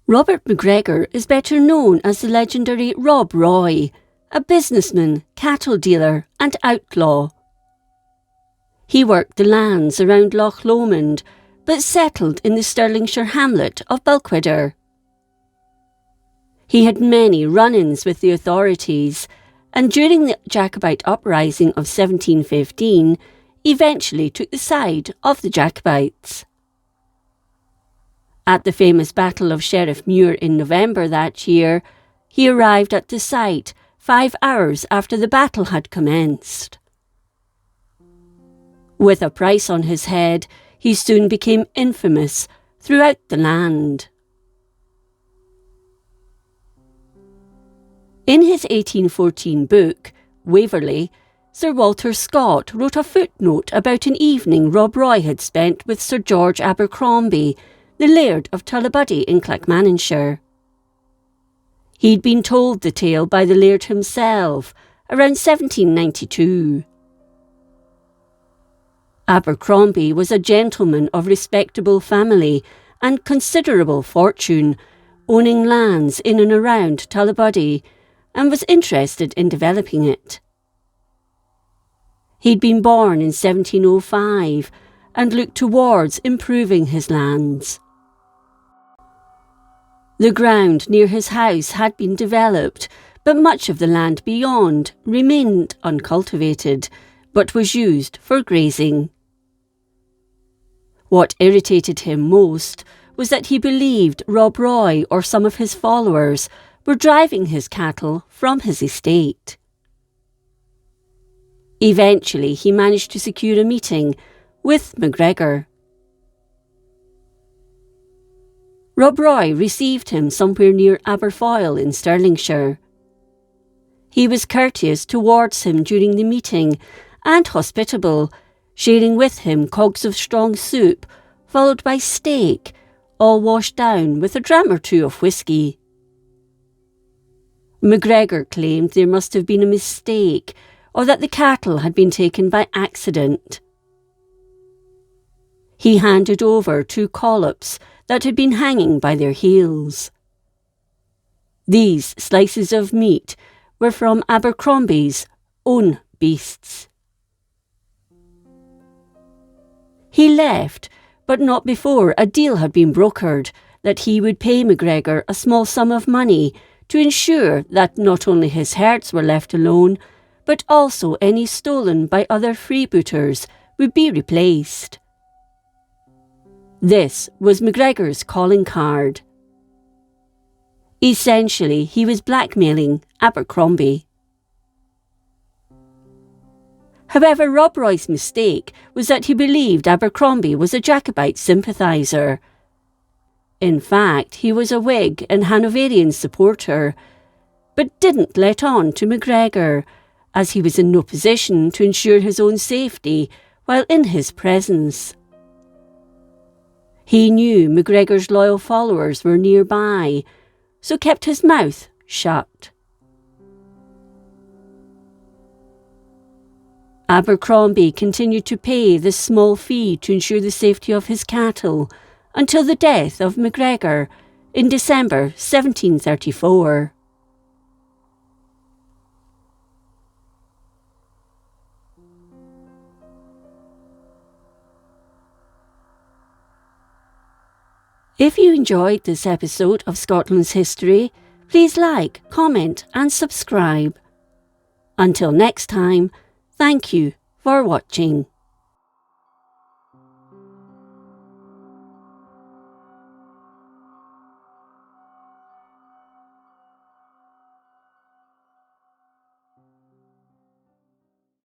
Robert MacGregor is better known as the legendary Rob Roy, a businessman, cattle dealer and outlaw. He worked the lands around Loch Lomond, but settled in the Stirlingshire hamlet of Balquhidder. He had many run-ins with the authorities, and during the Jacobite uprising of 1715, eventually took the side of the Jacobites. At the famous Battle of Sheriff Muir in November that year, he arrived at the site 5 hours after the battle had commenced. With a price on his head, he soon became infamous throughout the land. In his 1814 book, Waverley, Sir Walter Scott wrote a footnote about an evening Rob Roy had spent with Sir George Abercromby, the Laird of Tullibody in Clackmannanshire. He'd been told the tale by the Laird himself around 1792. Abercromby was a gentleman of respectable family and considerable fortune, owning lands in and around Tullibody, and was interested in developing it. He'd been born in 1705 and looked towards improving his lands. The ground near his house had been developed, but much of the land beyond remained uncultivated, but was used for grazing. What irritated him most was that he believed Rob Roy or some of his followers were driving his cattle from his estate. Eventually, he managed to secure a meeting with MacGregor. Rob Roy received him somewhere near Aberfoyle in Stirlingshire. He was courteous towards him during the meeting and hospitable, sharing with him cogs of strong soup, followed by steak, all washed down with a dram or two of whisky. MacGregor claimed there must have been a mistake, or that the cattle had been taken by accident. He handed over 2 collops that had been hanging by their heels. These slices of meat were from Abercromby's own beasts. He left, but not before a deal had been brokered that he would pay MacGregor a small sum of money to ensure that not only his herds were left alone, but also any stolen by other freebooters would be replaced. This was MacGregor's calling card. Essentially, he was blackmailing Abercromby. However, Rob Roy's mistake was that he believed Abercromby was a Jacobite sympathiser. In fact, he was a Whig and Hanoverian supporter, but didn't let on to MacGregor, as he was in no position to ensure his own safety while in his presence. He knew MacGregor's loyal followers were nearby, so kept his mouth shut. Abercromby continued to pay this small fee to ensure the safety of his cattle until the death of MacGregor in December 1734. If you enjoyed this episode of Scotland's History, please like, comment and subscribe. Until next time, thank you for watching.